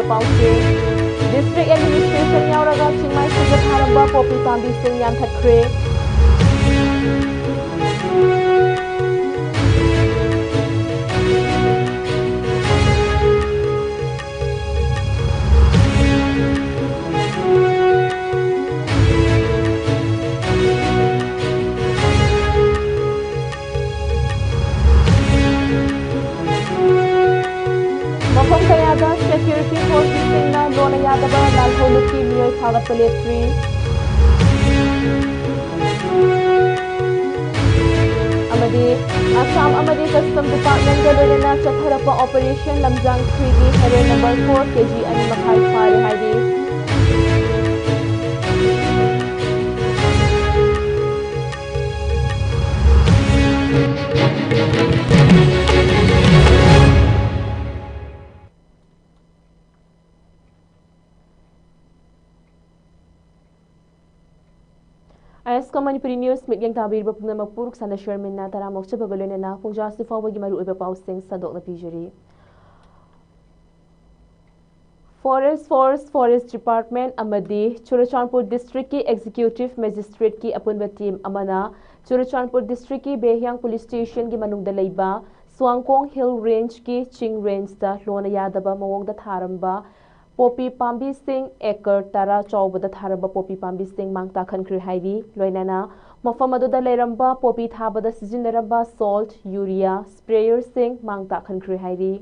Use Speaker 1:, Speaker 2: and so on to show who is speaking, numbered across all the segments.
Speaker 1: पाउसे district administration यावरागा चिंगमाई सिंगा थारंबा पोपी पांबी सिंग यामथत्रे security forces singna lona yadaba lalholuki miyoi phagat paletri amadi Assam amadi custom department ga lona chatharapa operation lamjang 3 gi hero number 4 kg ani makhai phare haidi ISCOM MANIPURI News Medyang Tabir Bapuna Mapuruk Sana Sherman na Tara Mokcha Bagalone na Punja Sifawa Gimaru Iba Pausing Sadok na Pijuri Forest Department Amadi Churachandpur District ki Executive Magistrate ki Apunba Team Amana Churachandpur District ki Behyang Police Station ki Manungda Leiba Swangkong Hill Range ki Ching Range da Lona Yadaba Mawong da Tharamba Poppy Pambi Singh Ekar Tara Chawbada Tharaba Poppy Pambi Singh Mangta Khankri Haidi Loinana Mafamaduda Leramba Poppy Thabada Sizinaramba Salt Urea Sprayer Singh Mangta Khankri Haidi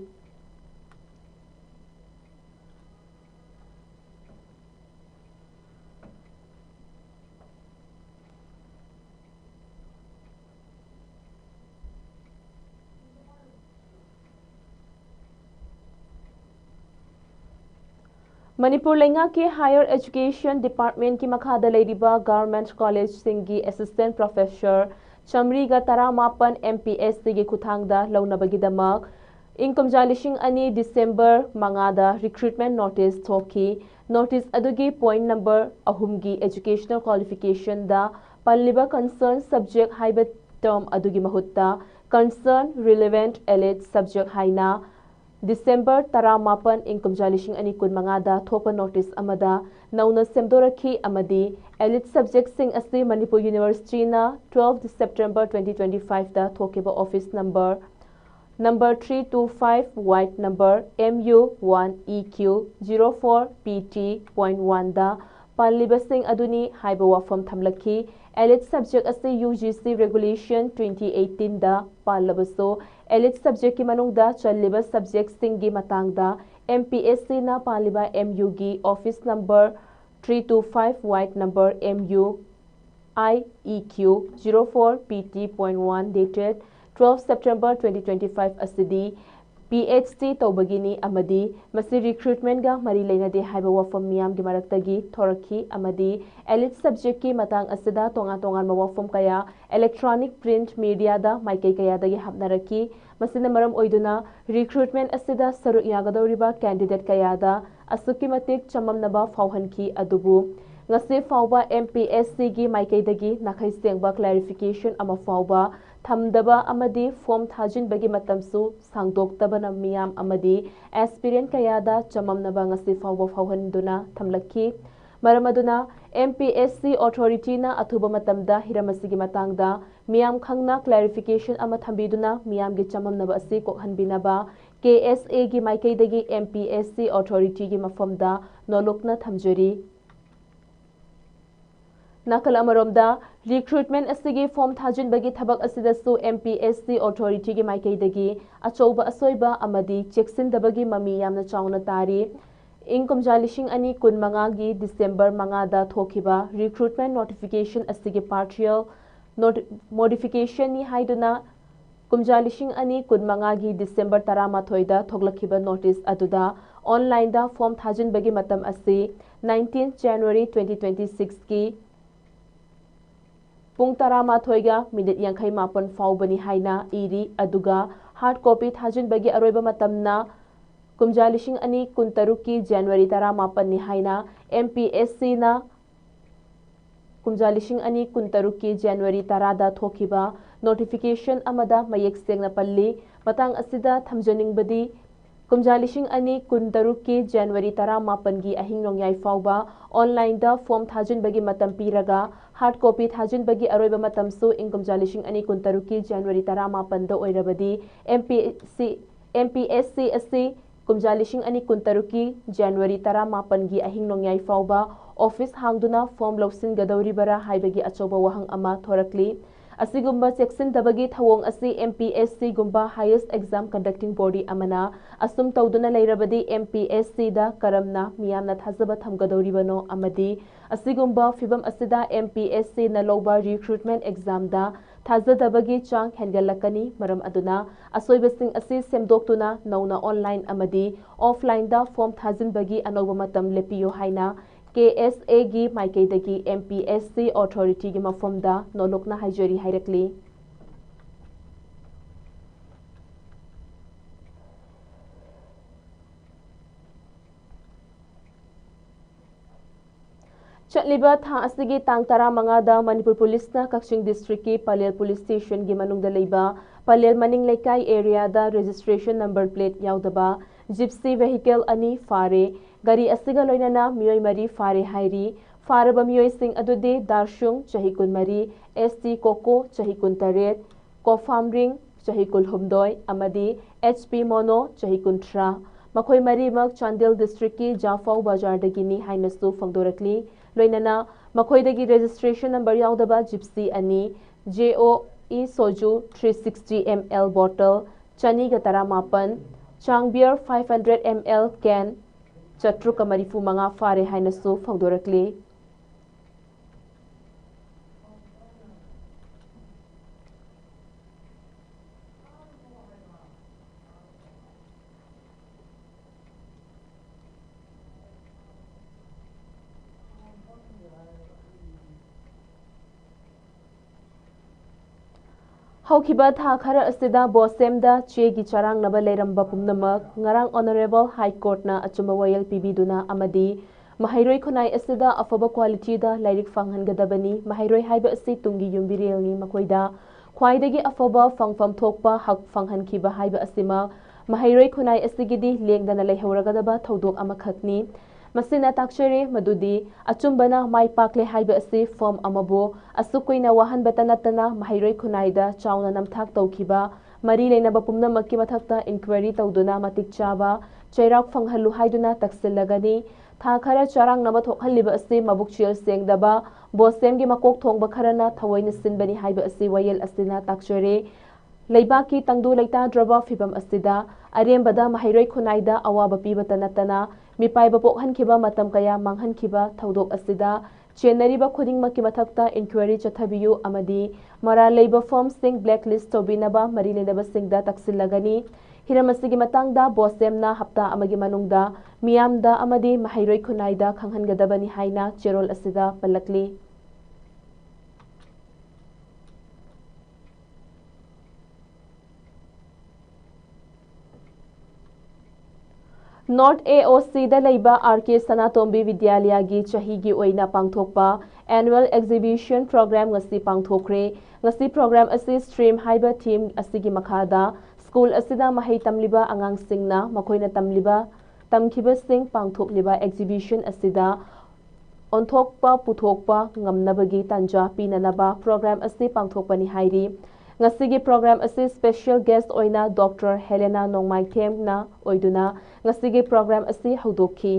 Speaker 1: Manipur Lenga ke Higher Education Department ki makhada leiriba Government College Singi Assistant Professor Chamri ga tara mapan MPS gi kuthangda launabagidamag Income Jalishing ani December mangada recruitment notice thoki notice adugi point number ahumgi educational qualification da palliba concern subject haiba term adugi mahutta concern relevant elite subject haina December tara mapan income jalishing ani kun mangada thopa notice amada nauna semdoraki amadi elite subject sing asi Manipur University na 12 September 2025 da thokiba office number 325 white number MU1EQ 04PT.1 da palliba sing aduni haiba wafam thamlaki elite subject asi UGC regulation 2018 da pallabaso elite subject ki manungda challiba subject singi matangda MPSC na paliba MU gi office number 325 white number MU IEQ 04PT.1 dated 12 September 2025 asidi PhD tawbagini amadi masi recruitment ga mari leinade haiba wafam miyam gi maraktagi thoraki amadi elite subject ki matang asida tongan mawafam kaya electronic print media da maikai kaya dagi hapnaraki masina maram oiduna recruitment asida saru yagadoriba candidate kaya da asuki matik chamamnaba fauhanki adubu ngasi fauba MPSC gi maikai dagi nakhai sengba clarification ama fauba thamdaba amadi form thajin bagi matamsu sangdoktabana miyam amadi aspirant kayada chamamnaba ngasi fawba fawhanduna thamlaki maramaduna MPSC authority na athuba matamda hiramasigi matangda miyam khangna clarification ama thambiduna miyam gi chamamnaba asi kokhanbinaba KSA gi maikai dagi MPSC authority gi mafamda nolokna thamjari Nakal amaromda recruitment asigi form thajin bagi thabak asidasu MPSC authority gi maikai dagi achouba asoiba amadi cheksin dabagi mami yamna chauna tari income jalishing ani kun manga gi December manga da thokiba recruitment notification asigi partial modification ni haiduna kumjalishing ani kun manga gi December tarama thoida thoglakhiba notice aduda online da form thajin bagi matam asi 19th January 2026 ki Pung tarama thoiga minute yankai mapan faubani haina iri aduga hard copy thajin bagi aroiba matamna kumjalishing ani kuntaruki January tarama pan ni haina MPSC na kumjalishing ani kuntaruki January tarada thokiba notification amada mayek sengna palli matang asida thamjaning badi ꯀꯨꯝꯖꯥ ꯂꯤꯁꯤꯡ ꯑꯅꯤ ꯀꯨꯟꯇꯔꯨꯛꯀꯤ ꯖꯅꯋꯥꯔꯤ 18ꯒꯤ ꯑꯍꯤꯡ ꯅꯣꯡꯌꯥꯏ ꯐꯥꯎꯕ ꯑꯣꯟꯂꯥꯏꯟꯗ form ꯊꯥꯖꯤꯟꯕꯒꯤ ꯃꯇꯝ ꯄꯤꯔꯒ hard copy ꯊꯥꯖꯤꯟꯕꯒꯤ ꯑꯔꯣꯏꯕ ꯃꯇꯝꯁꯨ ꯏꯪ ꯀꯨꯝꯖꯥ ꯂꯤꯁꯤꯡ ꯑꯅꯤ ꯀꯨꯟꯇꯔꯨꯛꯀꯤ ꯖꯅꯋꯥꯔꯤ 18ꯗ ꯑꯣꯏꯔꯕꯗꯤ MPSC ꯑꯁꯤ ꯀꯨꯝꯖꯥ ꯂꯤꯁꯤꯡ ꯑꯅꯤ ꯀꯨꯟꯇꯔꯨꯛꯀꯤ ꯖꯅꯋꯥꯔꯤ 18ꯒꯤ ꯑꯍꯤꯡ ꯅꯣꯡꯌꯥꯏ ꯐꯥꯎꯕ ꯑꯣꯐꯤꯁ ꯍꯥꯡꯗꯨꯅ ꯐꯣꯔꯝ ꯂꯧꯁꯤꯟꯒꯗꯧꯔꯤꯕꯔꯥ ꯍꯥꯏꯕꯒꯤ ꯑꯆꯧꯕ ꯋꯥꯍꯪ ꯑꯃ ꯊꯣꯔꯛꯂꯤ꯫ ꯑꯁꯤꯒꯨꯝꯕ ꯆꯦꯛꯁꯤꯟꯗꯕꯒꯤ ꯊꯧꯑꯣꯡ ꯑꯁꯤ MPSCꯒꯨꯝꯕ ꯍꯥꯏꯌꯦꯁꯠ ꯑꯦꯛꯖꯥꯝ ꯀꯟꯗꯛꯇꯤꯡ ꯕꯣꯗꯤ ꯑꯃꯅ ꯑꯁꯨꯝ ꯇꯧꯗꯨꯅ ꯂꯩꯔꯕꯗꯤ MPSCꯗ ꯀꯔꯝꯅ ꯃꯤꯌꯥꯝꯅ ꯊꯥꯖꯕ ꯊꯝꯒꯗꯧꯔꯤꯕꯅꯣ ꯑꯃꯗꯤ ꯑꯁꯤꯒꯨꯝꯕ ꯐꯤꯚꯝ ꯑꯁꯤꯗ MPSCꯅ ꯂꯧꯕ ꯔꯤꯀ꯭ꯔꯨꯠꯃꯦꯟꯠ ꯑꯦꯛꯖꯥꯝꯗ ꯊꯥꯖꯗꯕꯒꯤ ꯆꯥꯡ ꯍꯦꯟꯒꯠꯂꯛꯀꯅꯤ꯫ ꯃꯔꯝ ꯑꯗꯨꯅ ꯑꯁꯣꯏꯕꯁꯤꯡ ꯑꯁꯤ ꯁꯦꯝꯗꯣꯛꯇꯨꯅ ꯅꯧꯅ ꯑꯣꯟꯂꯥꯏꯟ ꯑꯃꯗꯤ ꯑꯣꯐꯂꯥꯏꯟꯗ ꯐꯣꯔꯝ ꯊꯥꯖꯤꯟꯕꯒꯤ ꯑꯅꯧꯕ ꯃꯇꯝ ꯂꯦꯞꯄꯤꯌꯨ ꯍꯥꯏꯅ KSAꯒꯤ माइकैदगी MPSC अथॉरिटीगी मफमदा नोलोकना हाइजरी हाइरकली। चटलिबा था असिगी तांग 15दा मणिपुर पुलिसना कक्चिंग डिस्ट्रिक्ट की पलेर पुलिस स्टेशन की मनुंगदा लेबा पलेर मनिंग लेकाई एरिया दा रजिस्ट्रेशन नंबर प्लेट याउदबा जिप्सी वेहिकल अनि फारे गरी असिगा लोइनना मियोय मरी फारे हाइरी। फारबा मियोय सिंग अदुदे दारशुंग चही कुनमरी, ST कोको चही कुनतरेत, कोफामरिंग चही कुलहुमदोय अमदी HP मोनो चही कुनथ्रा मखोय मरीमक चांदेल डिस्ट्रिक्ट की जाफाउ बाजारदगिनी हाइनसु फंगदोरकली। लोइनना मखोयदगी रजिस्ट्रेशन नंबर याउदबा जिप्सी अनि JOE सोजू 360 ml बोतल चनीगा 18 चांग बियर 500 ml कैन चट्रुका मरीफू मंगा फारे हाइनसु फंगदोरकली। हौखिबा था खरा असिदा बोसेमदा चेगी चरांग नबा लेरंबा पुमनमक ngarang ऑनरेबल हाई कोर्ट ना अचुंबा वयल पीबीदुना अमदी महैरोय खुनाई असिदा अफबा क्वालिटी दा लाइरिक फंगहनगदबनी। महैरोय हाइबा असि तुंगी युम्बिरेलनी मखोयदा ख्वाइदगी अफबा फंगफम थोकपा हक फंगहनखिबा हाइबा असिमा महैरोय खुनाई असिगिदी लेंगदना लेहौरगदबा थौदोक अमखकनी। मसिना ताक्चरे मदुदी अचुंबना माई पाकले हाइबा असि फॉर्म अमबो असुकुइना वाहनबता नतना महैरोय खुनाइदा चाउना नमथाक तौखिबा मरी लेनबा पुमनमक्की मथक्ता इंक्वायरी तौदुना मतिक चाबा चैराक फंगहल्लु हाइदुना तक्सिलगनी। था खरा चरांग नबा थोकहल्लिबा असि मबुकचेल सेंगदबा बोसेमगी मकोक थोंगबा खरना थवैना सिनबनी हाइबा असि वयल असिना ताक्चरे। लेबाकी तंगदु लेताद्रबा फिबम असिदा अरेमबदा महैरोय खुनाइदा अवाबा पीबता नतना मिपाइबा पोकहनखिबा मतम कया मांगहनखिबा थौदोक असिदा चेनरिबा खुदिंगमक्की मथक्ता इंक्वायरी चथबियु अमदी मरा लेबा फॉर्म सिंग ब्लैक लिस्ट तौबिनबा मरी लेनबा सिंगदा तक्सिलगनी। हिरम असिगी मतंगदा बोसेमना हप्ता अमगी मनुंगदा मियामदा अमदी महैरोय खुनाइदा खंगहनगदबनी हाइना चेरोल असिदा पलकली। नॉर्थ AOC दा लेबा RK सनातोंबी विद्यालय चहीगी ओइना पांगथोकपा एनुअल एग्जीबिशन प्रोग्राम ngasi पांगथोखरे। ngasi प्रोग्राम असि स्ट्रीम हाइबा थीम असिगी मखादा स्कूल असिदा महै तमलिबा अंगांगसिंगना मखोइना तमखिबसिंग पांगथोकलिबा एग्जीबिशन असिदा ओंथोकपा पुथोकपा ngamnabagi tanja pinanaba प्रोग्राम असि पांगथोकपनी हाइरी। ngasi प्रोग्राम असि स्पेशल गेस्ट ओइना डॉक्टर हेलेना नोंगमाइथेमना ओइदुना ngasi प्रोग्राम असि हौदोखी।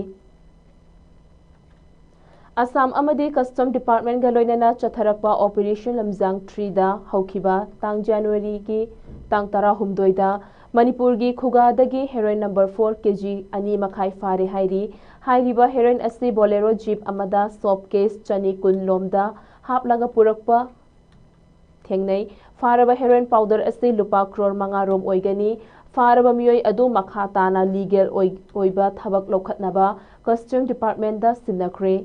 Speaker 1: असम अमदी कस्टम डिपार्टमेंट गलोइनना चथरकपा ऑपरेशन लमजांग 3 दा हौखिबा तांग जनवरी की तांग 12 दा मणिपुर की खुगादगी हेरोइन नंबर 4 kg 2 मखाई फारे हाइरी। हाइरिबा हेरोइन असि बोलेरो जीप अमदा सोप केस चनी कुन लोमदा हापलगा पुरकपा थेंगनै। फारबा हेरोइन पाउडर असि लुपा क्रोर 5 रोम ओइगनी। फारबा मियोय अदु मखा ताना लीगल ओइबा थबक लौखतनबा कस्टम डिपार्टमेंट दा सिन्नखरे।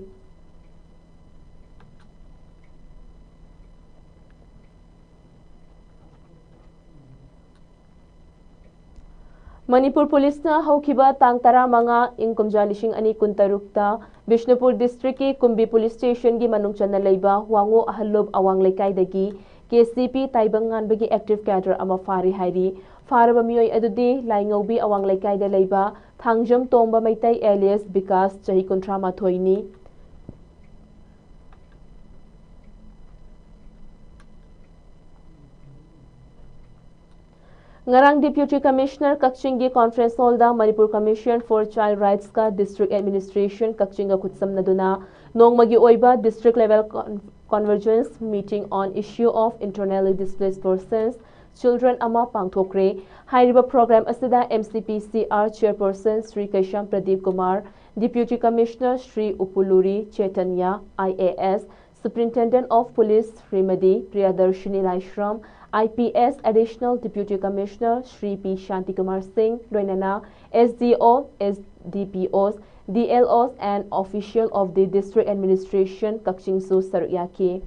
Speaker 1: मणिपुर पुलिस ना हौखिबा तांग 15 इंग कुमजा लिशिंग अनि कुनतरुकता बिष्णुपुर डिस्ट्रिक्ट की कुंबी पुलिस स्टेशन की मनुंग चन्ना लेबा वांगो अहल्लुब अवांग लेकाइदगी KCP ताइबंगानबगी एक्टिव कैडर अमा फारे हाइरी। ꯐꯥꯔꯕ ꯃꯤꯑꯣꯏ ꯑꯗꯨꯗꯤ ꯂꯥꯏꯉꯧꯕꯤ ꯑꯋꯥꯡ ꯂꯩꯀꯥꯏꯗ ꯂꯩꯕ ꯊꯥꯡꯖꯝ ꯇꯣꯝꯕ ꯃꯩꯇꯩ ꯑꯦꯂꯤꯌꯁ ꯕꯤꯀꯥꯁ ꯆꯍꯤ 38ꯅꯤ꯫ ngarang Deputy Commissioner Kakchinggi Conference Hall da Manipur Commission for Child Rights ka District Administration Kakchinga khutsamnaduna nongmagi oiba district level convergence meeting on issue of internally displaced persons children ama pangthokre hairiba program asida MCPCR chairperson Sri Kaisham Pradeep Kumar, Deputy Commissioner Sri Upuluri Chaitanya IAS, Superintendent of Police Srimadi Priyadarshini Laishram, IPS Additional Deputy Commissioner Sri P. Shanti Kumar Singh, Loinana, SDO, SDPOs, DLOs and official of the District Administration Kakchingsu Sarukyaki.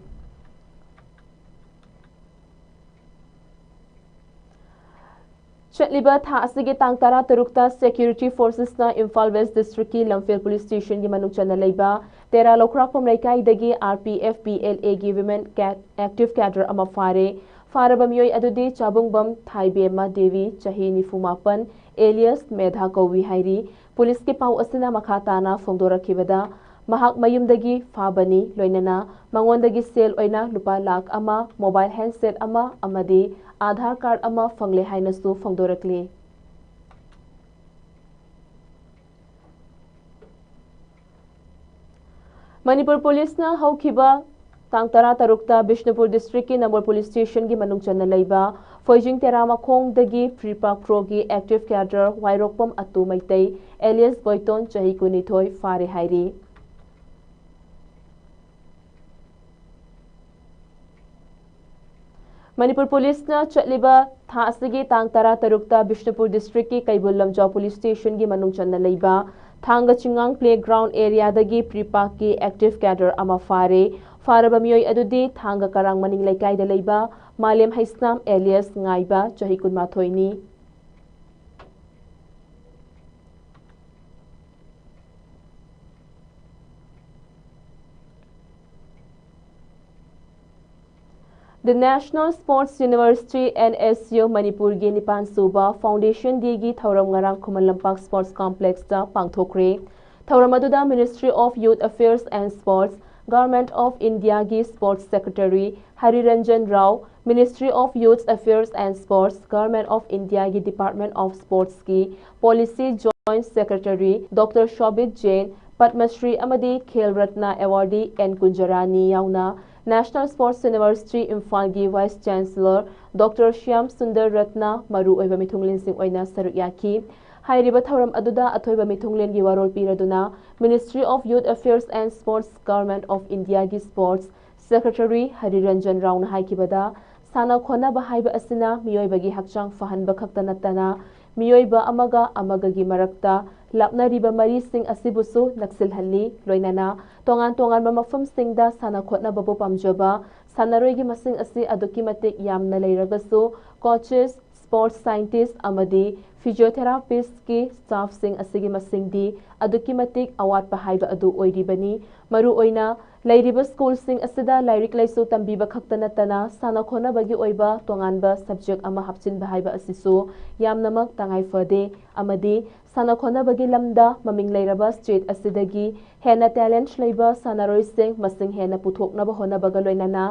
Speaker 1: Chatliba tha asige tang tara tarukta security forces na Imphal West District ki Lamphel Police Station ki manung chana leiba tera lokrakpom laikai dagi RPF PLA gi women active cadre ama faraba miyoi adudi chabungbam Thaibema Devi chahi nifumapan alias Medha Kowi hairi police ki pau asina makhatana phongdorakibada mahak mayumdagi fabani loinana mangondagi sel oina lupa lakh ama mobile handset ama amadi Aadhaar card ama fangle hainasu phongdorakli. Manipur Police na haukiba tang tara tarukta Bishnupur District ki Namor Police Station ki manung channa leiba Foijing Terama Khong dagi Free Park Pro ki active cadre Wairokpom Atu Maitai alias Boyton chahi kunithoi fare hairi. Manipur Police na chatliba tha asige tang tara tarukta Bishnupur District ki Kaibul Lamjaw Police Station ki manung channa leiba Thanga Chingang Playground area dagi Pre-Park ki active cadre ama faraba miyoi adudi Thanga Karang Maning Laikai da leiba Malem Haisnam alias Ngaiba chahi 18ni. The National Sports University NSU Manipur gi Nipan Suba Foundation Digi Thauram Ngarang Khuman Lampak Sports Complex da pangthokre. Thauram aduda Ministry of Youth Affairs and Sports, Government of India gi Sports Secretary Hari Ranjan Rao, Ministry of Youth Affairs and Sports, Government of India gi Department of Sports ki Policy Joint Secretary Dr. Shobit Jain, Padma Shri amadi Khel Ratna Awardee N Kunjarani yauna National Sports University Imphal gi Vice Chancellor Dr. Shyam Sundar Ratna Maru oiba mithunglin sing oina sarukyaki. Hairiba thauram aduda athoiba mithunglen gi warol piraduna Ministry of Youth Affairs and Sports, Government of India gi Sports Secretary Hari Ranjan Rao na haikibada sana khona ba haiba asina miyoiba gi hakchang fahanba khakta natana miyoiba amaga gi marakta lapnariba mari sing asibusu naksilhalli loinana tongan mafam singda sana khotna babu pamjaba sanaroi gi masing asi aduki matik yamna leiragasu coaches, sports scientists amadi physiotherapists ki staff sing asigi masingdi aduki matik awat pahaiba adu oiribani maru oina leiriba school sing asida lairik laisu tambiba khakta natana sana khona bagi oiba tonganba subject ama hapchin bahaiba asisu yamnamak tangai fade amadi sana khona bagi lamda maming leiraba state asidagi hena talent leiba sanaroi sing masing hena puthokna ba hona baga loinana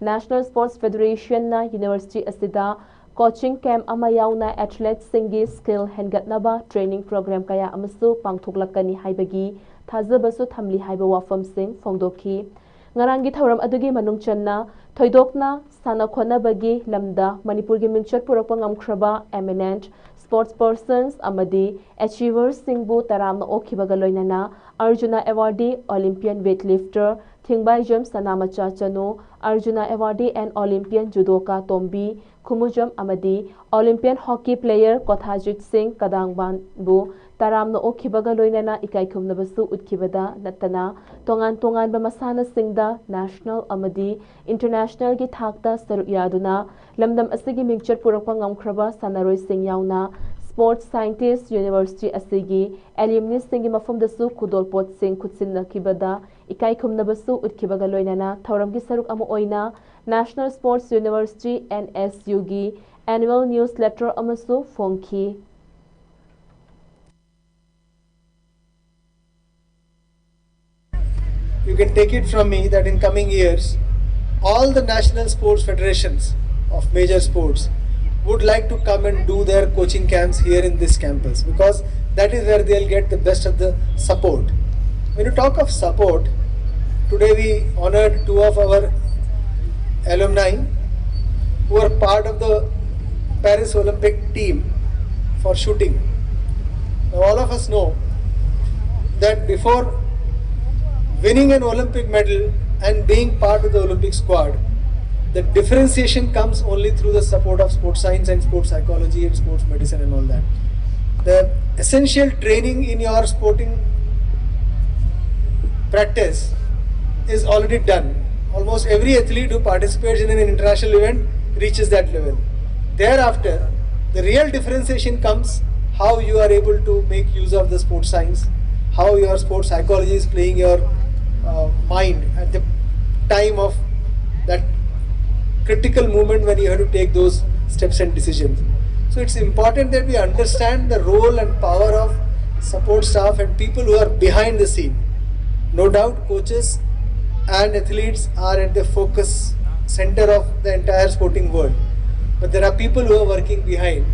Speaker 1: National Sports Federation na University asida coaching camp ama yauna athletes singi skill hengatnaba training program kaya amasu pangthoklakani haibagi thajabasu thamli haiba wafam sing phongdokhi ngarangi thauram adugi manung channa thoidokna sana khona bagi lamda Manipur gi mingchat purakpa ngamkhraba eminent sports persons amadi achievers singbu taramna okhibaga loinana Arjuna Awardee Olympian weightlifter Thingbai Jam Sanamacha Chanu, Arjuna Awardee and Olympian judoka Tombi Khumujam amadi Olympian hockey player Kothajit Singh Kadangban bu taramna okhibaga loinana ikai khumnabasu utkibada natana tongan ba masana singda national amadi international gi thakta saruk yaduna lamdam asigi mingchat purakpa ngamkhraba sanaroi sing yauna Sports Scientist University asigi alumni singi mafumdasu khudolpot sing khutsinna kibada ikai khumnabasu utkibaga loinana thauramgi saruk ama oina National Sports University NSU gi annual newsletter amasu phongki.
Speaker 2: You can take it from me that in coming years, all the national sports federations of major sports would like to come and do their coaching camps here in this campus, because that is where they'll get the best of the support. When you talk of support, today we honored two of our alumni who are part of the Paris Olympic team for shooting. Now all of us know that before winning an Olympic medal and being part of the Olympic squad, the differentiation comes only through the support of sports science and sports psychology and sports medicine and all that. The essential training in your sporting practice is already done. Almost every athlete who participates in an international event reaches that level. Thereafter, the real differentiation comes how you are able to make use of the sports science, how your sports psychology is playing your mind at the time of that critical moment when you have to take those steps and decisions. So it's important that we understand the role and power of support staff and people who are behind the scene. No doubt coaches and athletes are at the focus center of the entire sporting world, but there are people who are working behind,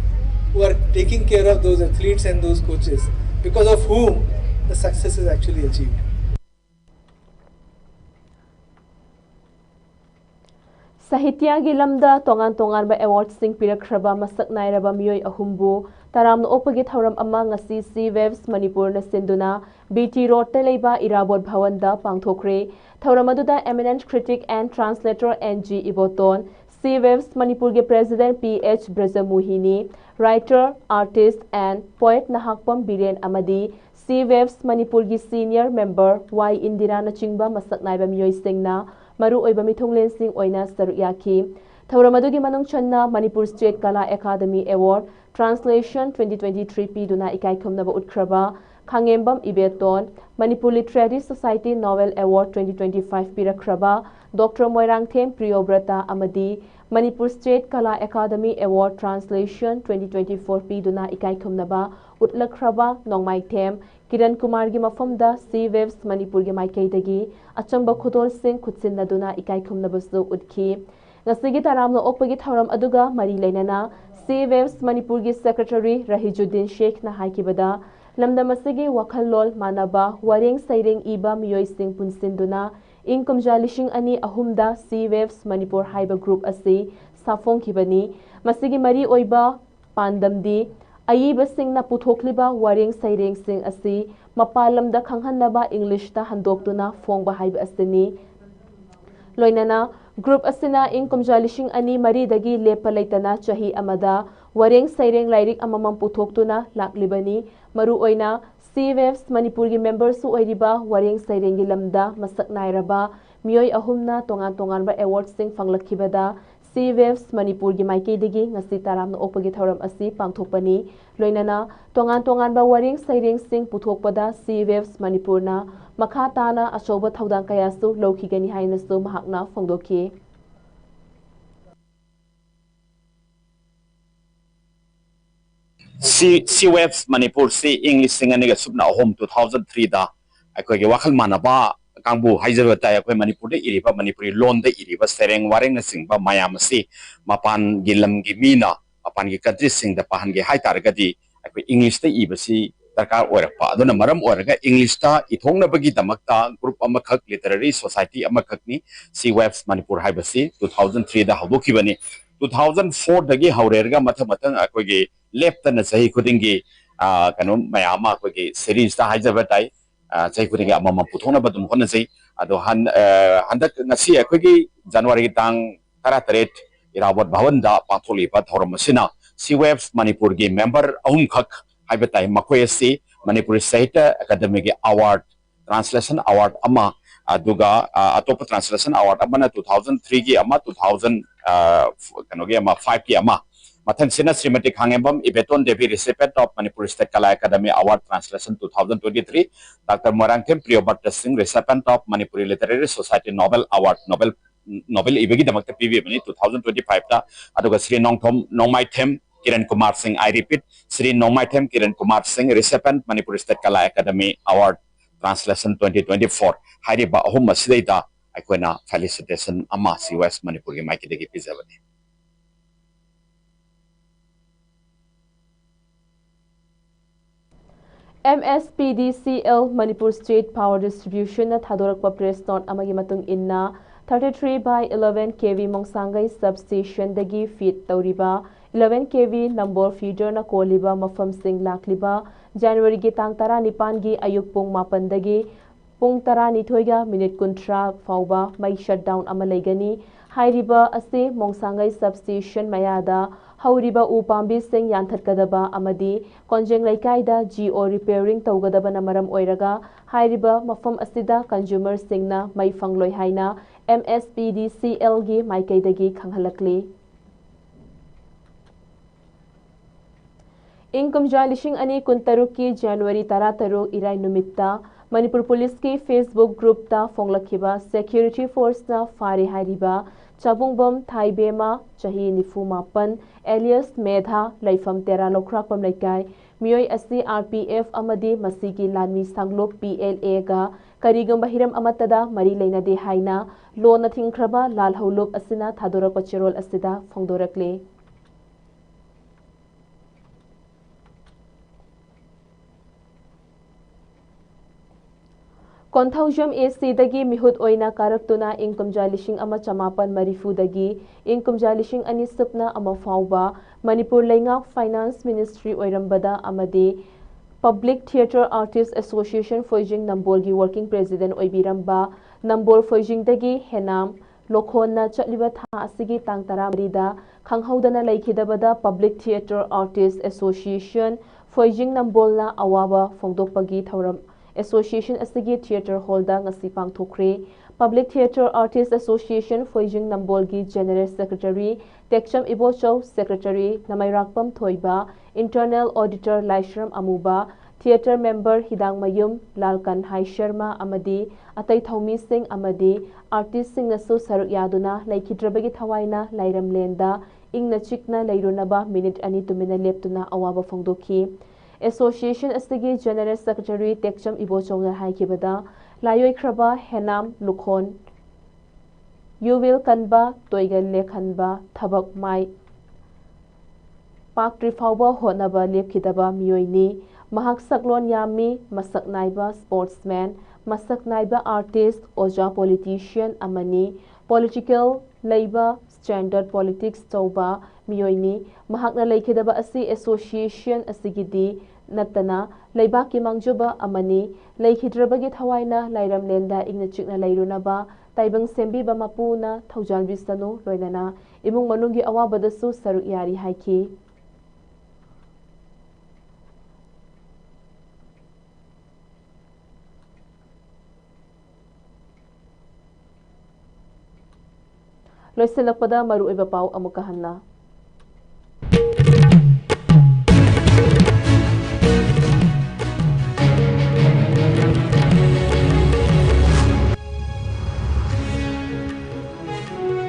Speaker 2: who are taking care of those athletes and those coaches, because of whom the success is actually achieved.
Speaker 1: Sahitya gi lamda tongan tongan ba awards sing pirakraba masak nairaba miyoi ahumbu taramna okpagi thauram ama ngasi C Waves Manipur na sinduna BT Road te leiba Irabot Bhawan da pangthokre thauram aduda eminent critic and translator NG Iboton C Waves Manipur ge president PH Brajamuhini writer artist and poet Nahakpam Biren Amadi C Waves Manipur gi senior member Y Indira na chingba masak naiba miyoi singna Maru oiba mithunglen sing oina saruk yaki thauramadu gi manung channa Manipur State Kala Academy Award Translation 2023 P duna ikai khumnaba utkraba khangembam ibeton Manipur Literary Society Novel Award 2025 pirakraba Dr. Moirangthem Priyobrata amadi Manipur State Kala Academy Award Translation 2024 P duna ikai khumnaba utlakraba nongmaithem Kiran Kumar gi mafamda C Waves Manipur gi maikaidagi achamba khudol sing khutsin naduna ikai khumnabasu utki ngasigi taramno okpagi thauram aduga mari leinana C Waves Manipur gi secretary Rahijuddin Sheikh na haikibada lamdamasigi wakhallol manaba wareng saireng iba miyoi sing punsinduna inkumja lishing ani ahumda C Waves Manipur haiba group asi safong kibani masigi mari oiba pandamdi Ayiba sing na puthokliba wareng saireng sing asi mapalamda khanghanaba English ta handoktuna phongba haiba asini loinana group asina inkumja lishing ani mari dagi lepalaitana chahi amada wareng saireng lairik amamam puthoktuna laklibani maru oina C Waves Manipur gi members su oiriba wareng saireng gi lamda masak nairaba miyoi ahumna tongan tongan ba award sing fanglakibada C Waves Manipur gi maikaidagi ngasi taramna okpagi thauram asi pangthokpani loinana tongan tongan ba wareng saireng sing puthokpada C Waves Manipur na makha tana achoba thaudang kayasu lokhigani hainasu mahakna phongdoki
Speaker 3: C Waves Manipur C English singani ga subna home 2003 da akoi ge wakhal manaba kangbu haijabata akoi Manipur de iriba Manipuri lon de iriba sereng wareng na singba mayam si mapan gilam gi mina mapan gi country sing da pahan ge hai targadi akoi English de ibasi darkar oirapa aduna maram oiraga English ta ithongna bagi damakta group amakhak literary society amakhakni C Waves Manipur haibasi 2003 da hawdokibani 2004 dagi haurerga mathamatang akoi ge left na sahi khudingi kanu mayama akoi ge series ta haijabatai chai khudingi amama puthona badum honna chai ado handak ngasi akoi ge January tang 13 Irabot Bhawan da patholi pa thoram sina C Waves Manipur ge member ahum khak haibatai makoi si Manipur Sahitya Academy ge award translation award ama aduga atopa translation award amana 2003 gi ama 2000 kanu ge ama 5 gi ama Mathan Sina Srimati Khangembam Ibeton Devi recipient of Manipur State Kala Academy Award Translation 2023 Dr. Morangthem Priyobrata Singh recipient of Manipuri Literary Society Novel Award Nobel novel ibagi damak ta PV bani 2025 ta aduga Sri Nongmai Them Kiran Kumar Singh, I repeat, Sri Nongmai Them Kiran Kumar Singh recipient Manipur State Kala Academy Award Translation 2024 hariba ahum masidayda aikoina felicitation ama si West Manipur gi maikidagi pizabani.
Speaker 1: MSPDCL Manipur State Power Distribution na Thadorakpa Press Note amagi matung inna 33/11 kV Mongsangai substation dagi feed tauriba 11 kV number feeder na koliba mafam sing lakliba January gi tang 19 gi ayuk pung 8 dagi pung 12 ga minute kuntra fauba mai shutdown ama leigani hairiba ase Mongsangai substation mayada hauriba upambi sing yanthatkadaba amadi konjeng laikai GO repairing tawgadaba na maram oiraga hairiba mafam asida consumer singna mai fangloi haina MSPDCL gi maikaidagi khanghalakli. Income Jalishing Ani Kuntaruki January Tarataru Irai Numitta Manipur Police ki Facebook group ta Fonglakiba Security Force na Fari Hariba Chabungbom Thaibema Chahi Nifu Mapan alias Medha Laifam Tera Lokrakpam Laikai Mioi Asi RPF Amadi Masigi Lani Sanglok PLA ga Karigam Bahiram Amatada Mari Laina De Haina Lona Thingkraba Lal Haulup Asina Thadora Kocherol Asida Fongdorakle. Konthaujem AC dagi mihut oina karaktuna income jalishing ama chamapan marifu dagi income jalishing ani supna ama fauba Manipur Laingak Finance Ministry oirambada amadi Public Theatre Artists Association Foijing Nambolgi Working President oibiramba Nambol Foijing dagi henam lokhonna chatliba tha asigi tang tara marida khanghaudana laikhidabada Public Theatre Artists Association Foijing Nambolna awaba fongdokpagi thauram Association asigi Theatre Hall da ngasi pangthokre Public Theatre Artists Association Foijing Nambolgi General Secretary Tekcham Ibochau Secretary Namairakpam Thoiba Internal Auditor Laishram Amuba Theatre Member Hidang Mayum Lalkan Hai Sharma Amadi Atai Thaumi Singh Amadi Artist Singh nasu saruk yaduna laikhidrabagi thawaina Lairam Lenda Ingna Chikna Lairunaba Minute Ani Tumina Leptuna Awaba Fongdoki Association asigi General Secretary Tekcham Ibochongna haikibada Layoi Kraba Henam Lukhon You will kanba Toigal Lekhanba Thabak Mai Pak Trifauba Honaba Lepkidaba Mioini Mahak Saklon Yami Masak Naiba Sportsman Masak Naiba Artist Oja Politician Amani Political Labor Standard Politics Tauba Mioini Mahakna Laikidaba Asi Association Asigidi Natana Laibaki Mangjuba Amani Laikhidrabagi Thawaina Lairam Lenda Igna Chikna Lairunaba Taibang Sembiba Mapuna Thaujal Bisanu Loinana Imung Manungi Awabadasu Saruk Yari Haiki Loisilakpada Maru Iba Pau Amukahanna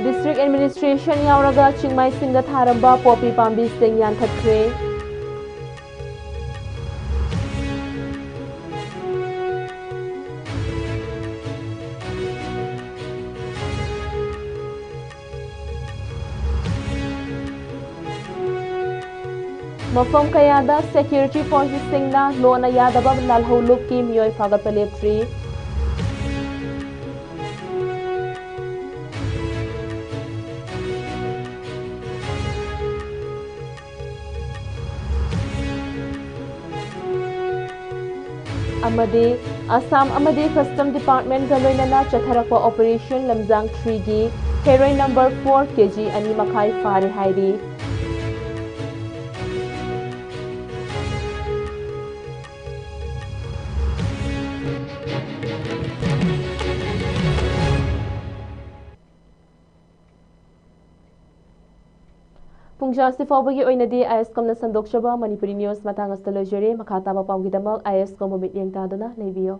Speaker 1: District Administration Yauraga Chingmai Singha Tharamba Poppy Pambi Singh Yanthakre Mafam Kayada Security Forces Singna Lona Yadaba Lalholuk Ki Mioi Fagapalepri Amadi Assam Amadi Custom Department Galoinana Chatharakwa Operation Lamjang 3 gi Heroin number 4 kg Ani Makai Fari Hairi Pungjasi Fawbagi Oinadi ISCOM na Sandok Shaba Manipuri News Matang Astalojere Makataba Pamgidamal ISCOM Mumit Yang Tadana Leviyo